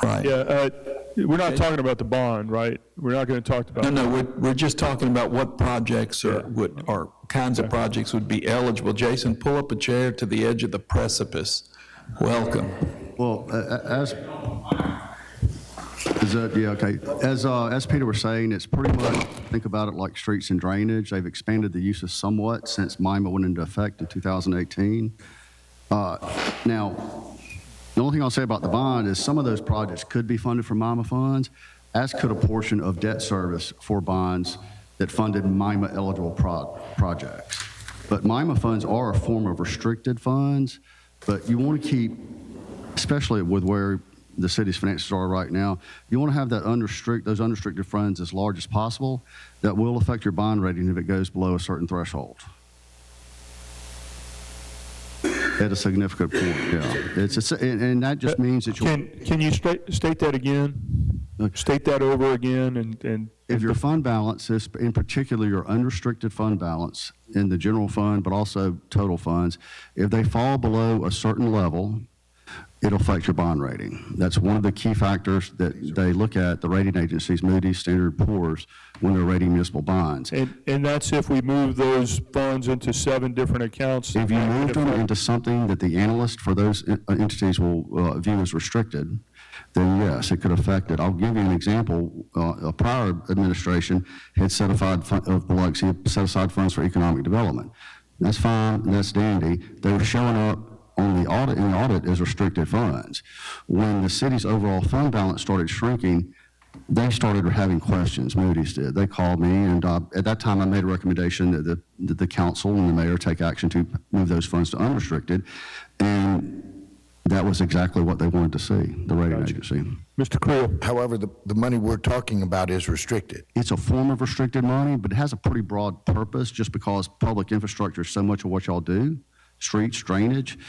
Right. Yeah, we're not talking about the bond, right? We're not going to talk about. No, we're just talking about what projects or kinds of projects would be eligible. Jason, pull up a chair to the edge of the precipice. Welcome. Well, as Peter was saying, it's pretty much, think about it like streets and drainage. They've expanded the uses somewhat since MIMA went into effect in 2018. Now, the only thing I'll say about the bond is some of those projects could be funded from MIMA funds, as could a portion of debt service for bonds that funded MIMA eligible projects. But MIMA funds are a form of restricted funds, but you want to keep, especially with where the city's finances are right now, you want to have that those unrestricted funds as large as possible. That will affect your bond rating if it goes below a certain threshold. At a significant point, yeah. And that just means that you'll... Can you state that again? State that over again and... If your fund balance is, in particular your unrestricted fund balance in the general fund, but also total funds, if they fall below a certain level, it'll affect your bond rating. That's one of the key factors that they look at, the rating agencies, Moody's, Standard & Poor's, when they're rating municipal bonds. And that's if we move those funds into 7 different accounts? If you move them into something that the analyst for those entities will view as restricted, then yes, it could affect it. I'll give you an example. A prior administration had set aside of Biloxi, set aside funds for economic development. That's fine, that's dandy. They were showing up on the audit, in the audit as restricted funds. When the city's overall fund balance started shrinking, they started having questions. Moody's did. They called me, and at that time I made a recommendation that the council and the mayor take action to move those funds to unrestricted, and that was exactly what they wanted to see, the rating agency. Mr. Creel. However, the money we're talking about is restricted. It's a form of restricted money, but it has a pretty broad purpose just because public infrastructure is so much of what y'all do. Streets, drainage,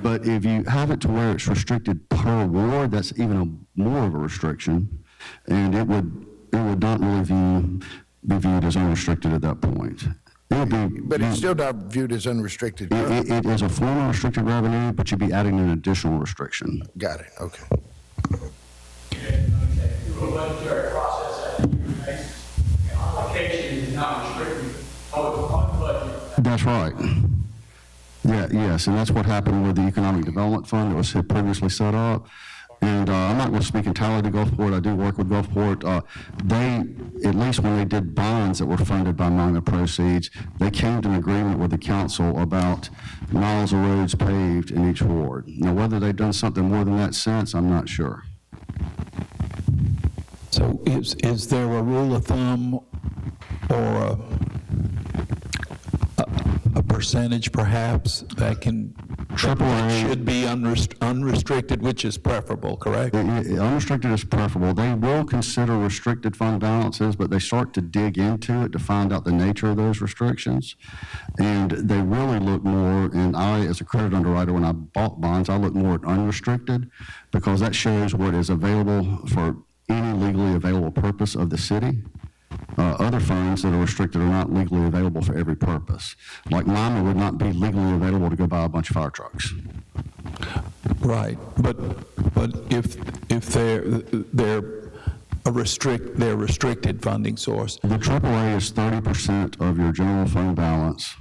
but if you have it to where it's restricted per ward, that's even more of a restriction, and it would not really be viewed as unrestricted at that point. But it's still not viewed as unrestricted. It is a form of restricted revenue, but you'd be adding an additional restriction. Got it, okay. Through a budgetary process that you make, allocation is not restricted on budget. That's right. Yeah, yes, and that's what happened with the Economic Development Fund that was previously set up. And I'm not going to speak entirely to Gulfport. I do work with Gulfport. They, at least when they did bonds that were funded by MIMA proceeds, they came to an agreement with the council about miles of roads paved in each ward. Now, whether they've done something more than that since, I'm not sure. So is there a rule of thumb or a percentage perhaps that should be unrestricted, which is preferable, correct? Unrestricted is preferable. They will consider restricted fund balances, but they start to dig into it to find out the nature of those restrictions. And they really look more, and I, as a credit underwriter, when I bought bonds, I look more at unrestricted because that shows what is available for any legally available purpose of the city. Other funds that are restricted are not legally available for every purpose. Like MIMA would not be legally available to go buy a bunch of fire trucks. Right, but if they're a restricted funding source. The AAA is 30% of your general fund balance.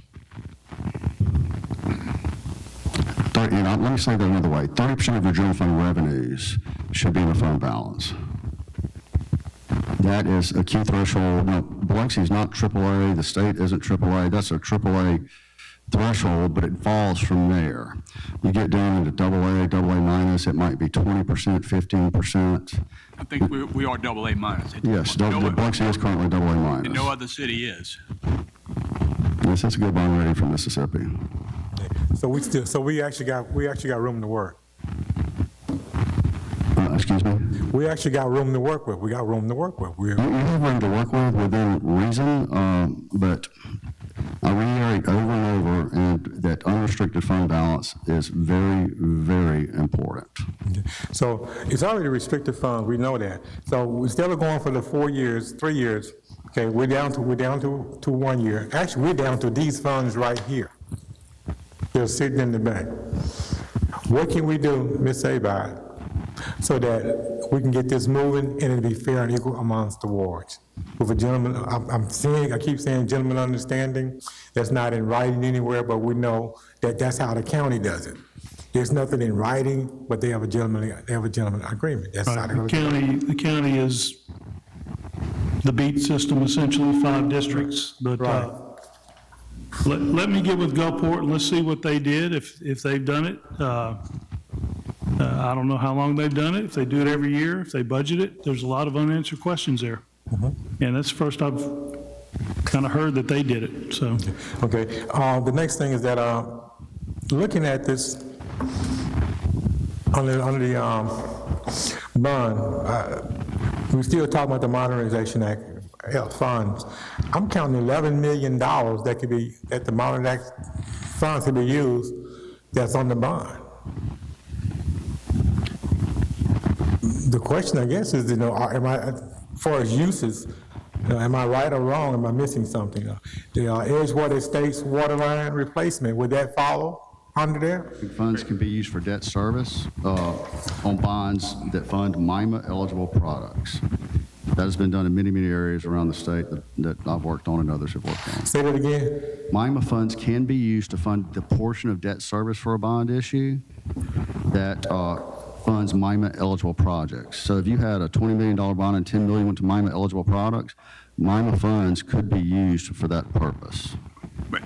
Let me say that another way. 30% of your general fund revenues should be in a fund balance. That is a key threshold. Now, Biloxi is not AAA. The state isn't AAA. That's a AAA threshold, but it falls from there. You get down into AA, AA minus, it might be 20%, 15%. I think we are AA minus. Yes, Biloxi is currently AA minus. And no other city is. Yes, that's a good bond rating from Mississippi. So we actually got room to work. Excuse me? We actually got room to work with. We got room to work with. You have room to work with within reason, but I reiterate over and over that unrestricted fund balance is very, very important. So it's already restricted funds. We know that. So instead of going for the 4 years, 3 years, okay, we're down to 1 year. Actually, we're down to these funds right here. They're sitting in the bank. What can we do, Ms. Abide, so that we can get this moving and it'll be fair and equal amongst the wards? With a gentleman, I keep saying gentleman understanding. That's not in writing anywhere, but we know that that's how the county does it. There's nothing in writing, but they have a gentleman agreement. That's how they The county is the beat system, essentially 5 districts. But Right. let me get with Gulfport and let's see what they did, if they've done it. I don't know how long they've done it, if they do it every year, if they budget it. There's a lot of unanswered questions there. And that's the first I've kind of heard that they did it, so. Okay, the next thing is that, looking at this, under the bond, we're still talking about the Modernization Act funds. I'm counting $11 million that the Modern Act funds could be used that's on the bond. The question, I guess, is, am I, as far as uses, am I right or wrong? Am I missing something? The Edgewater Estates water line replacement, would that follow under there? Funds can be used for debt service on bonds that fund MIMA-eligible products. That has been done in many, many areas around the state that I've worked on and others have worked on. Say that again? MIMA funds can be used to fund the portion of debt service for a bond issue that funds MIMA-eligible projects. So if you had a $20 million bond and $10 million went to MIMA-eligible products, MIMA funds could be used for that purpose. But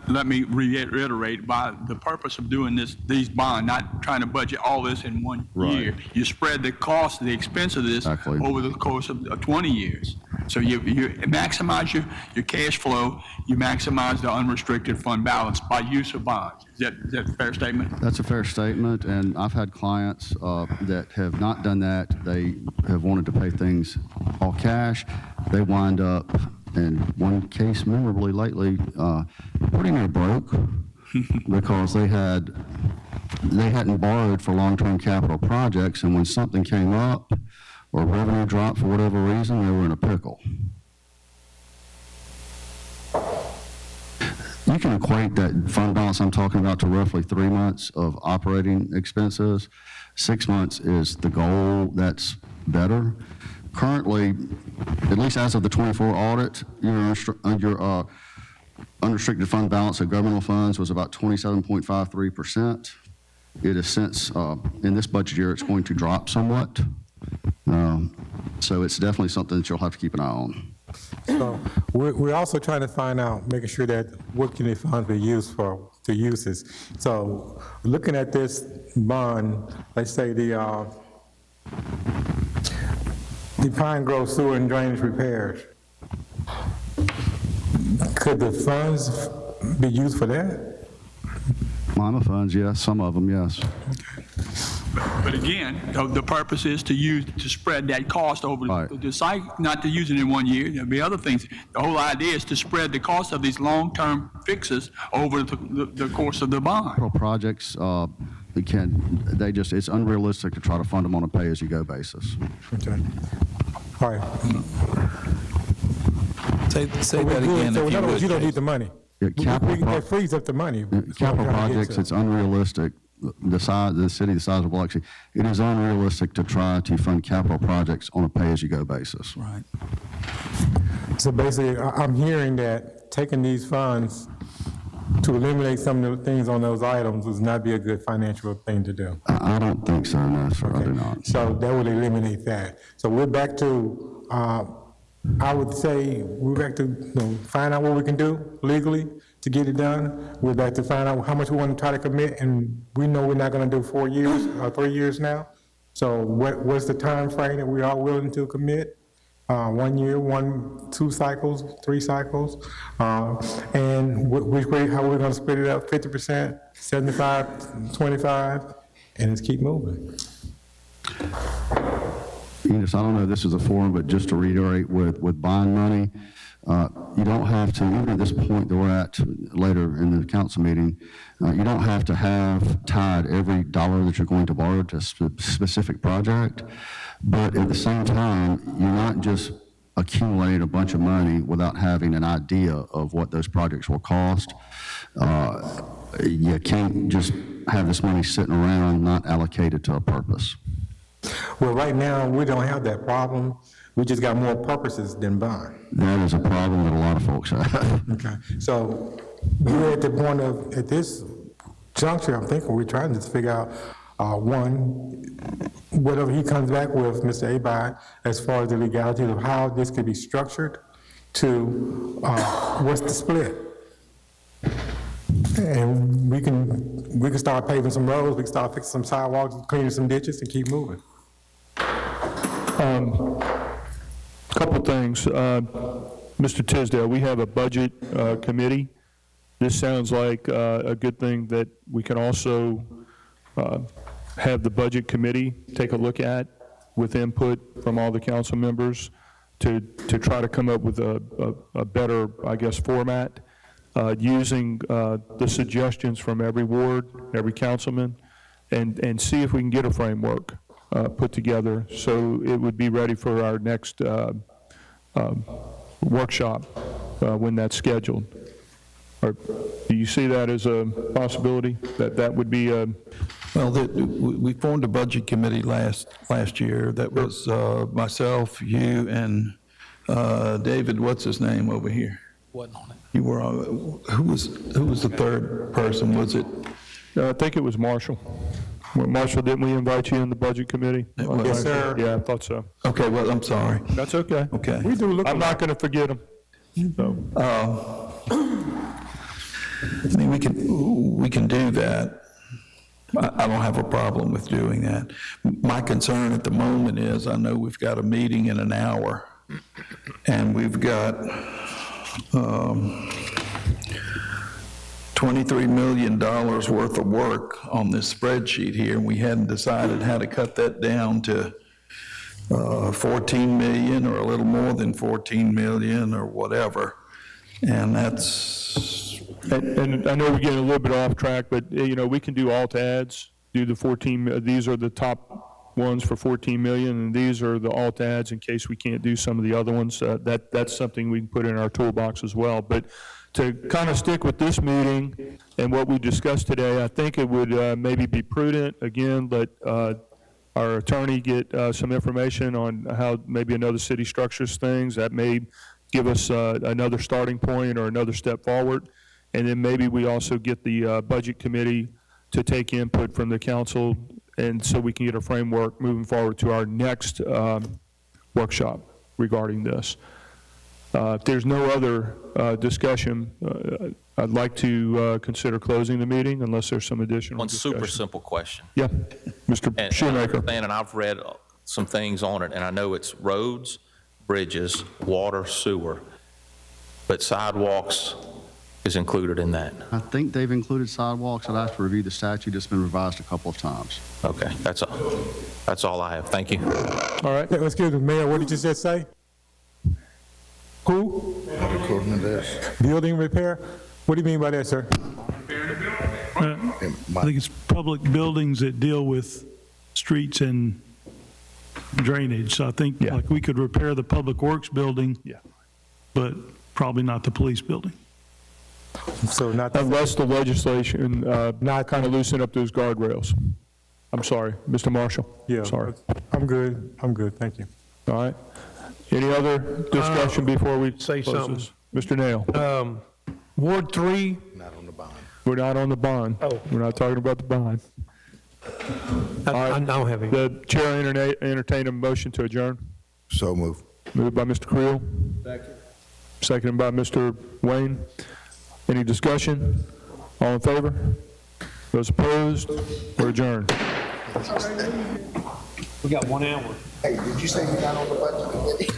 let me reiterate, by the purpose of doing these bonds, not trying to budget all this in 1 year. You spread the cost, the expense of this over the course of 20 years. So you maximize your cash flow, you maximize the unrestricted fund balance by use of bonds. Is that a fair statement? That's a fair statement, and I've had clients that have not done that. They have wanted to pay things all cash. They wind up, in one case memorably lately, pretty near broke because they hadn't borrowed for long-term capital projects, and when something came up or revenue dropped for whatever reason, they were in a pickle. You can equate that fund balance I'm talking about to roughly 3 months of operating expenses. 6 months is the goal. That's better. Currently, at least as of the 24 audit, your unrestricted fund balance of governmental funds was about 27.53%. It has since, in this budget year, it's going to drop somewhat. So it's definitely something that you'll have to keep an eye on. So we're also trying to find out, making sure that what can the funds be used for, the uses. So looking at this bond, let's say the The Pine Grove sewer and drainage repairs. Could the funds be used for that? Lima funds, yes, some of them, yes. But again, the purpose is to spread that cost over Right. the site, not to use it in 1 year. There'll be other things. The whole idea is to spread the cost of these long-term fixes over the course of the bond. Capital projects, it's unrealistic to try to fund them on a pay-as-you-go basis. Okay. All right. Say that So again in if you other words, would, you don't need Jason. the money. Yeah, That frees up the money. That's what I'm Capital trying to get projects, to. it's unrealistic. The city the size of Biloxi, it is unrealistic to try to fund capital projects on a pay-as-you-go basis. Right. So basically, I'm hearing that taking these funds to eliminate some of the things on those items would not be a good financial thing to do. I don't think so, no, sir, I do not. So that would eliminate that. So we're back to, I would say, we're back to, find out what we can do legally to get it done. We're back to find out how much we want to try to commit, and we know we're not going to do 4 years or 3 years now. So what's the time frame that we are willing to commit? 1 year, 2 cycles, 3 cycles, and which way, how we're going to split it up, 50%, 75, 25, and let's keep moving. Enos, I don't know if this is a forum, but just to reiterate with bond money, you don't have to, even at this point that we're at later in the council meeting, you don't have to have tied every dollar that you're going to borrow to a specific project. But at the same time, you're not just accumulating a bunch of money without having an idea of what those projects will cost. You can't just have this money sitting around not allocated to a purpose. Well, right now, we don't have that problem. We just got more purposes than bond. That is a problem that a lot of folks have. Okay. So we're at the point of, at this juncture, I'm thinking we're trying to figure out, one, whatever he comes back with, Mr. Abide, as far as the legalities of how this could be structured, to what's the split? And we can start paving some roads, we can start fixing some sidewalks, cleaning some ditches, and keep moving. Couple things. Mr. Tisdale, we have a budget committee. This sounds like a good thing that we can also have the budget committee take a look at with input from all the council members to try to come up with a better, I guess, format, using the suggestions from every ward, every councilman, and see if we can get a framework put together so it would be ready for our next workshop when that's scheduled. Or do you see that as a possibility, that would be a... Well, we formed a budget committee last year. That was myself, you, and David, what's his name over here? Wasn't on it. You were, who was the third person? Was it? I think it was Marshall. Well, Marshall, didn't we invite you in the budget committee? Yes, sir. Yeah, I thought so. Okay, well, I'm sorry. That's okay. Okay. We do look. I'm not going to forget him. So. I mean, we can do that. I don't have a problem with doing that. My concern at the moment is I know we've got a meeting in an hour, and we've got $23 million worth of work on this spreadsheet here, and we hadn't decided how to cut that down to 14 million or a little more than 14 million or whatever. And that's... And I know we're getting a little bit off track, but, we can do alt ads, do the 14, these are the top ones for 14 million, and these are the alt ads in case we can't do some of the other ones. That's something we can put in our toolbox as well. But to kind of stick with this meeting and what we discussed today, I think it would maybe be prudent, again, let our attorney get some information on how maybe another city structures things. That may give us another starting point or another step forward. And then maybe we also get the budget committee to take input from the council, and so we can get a framework moving forward to our next workshop regarding this. If there's no other discussion, I'd like to consider closing the meeting unless there's some additional One discussion. super simple question. Yeah, Mr. And Shoemaker. and I've read some things on it, and I know it's roads, bridges, water, sewer, but sidewalks is included in that. I think they've included sidewalks. I'd have to review the statute. It's been revised a couple of times. Okay, that's all. That's all I have. Thank you. All right. Excuse me, Mayor, what did you just say? Who? According to this. Building repair? What do you mean by that, sir? I think it's public buildings that deal with streets and drainage. So I think Yeah. like we could repair the Public Works building, Yeah. but probably not the police building. So not, Unless the legislation kind of loosen up those guardrails. I'm sorry, Mr. Marshall. yeah. Sorry. I'm good, thank you. All right. Any other discussion before we say close something. this? Mr. Nail? Ward 3, Not on the bond. We're not on the bond. Oh. We're not talking about the bond. I don't have any. The chair entertain a motion to adjourn. So move. Moved by Mr. Creel, Second. seconded by Mr. Wayne. Any discussion? All in favor? Those opposed? We're adjourned. We got 1 hour. Hey, did you say you're not on the budget committee?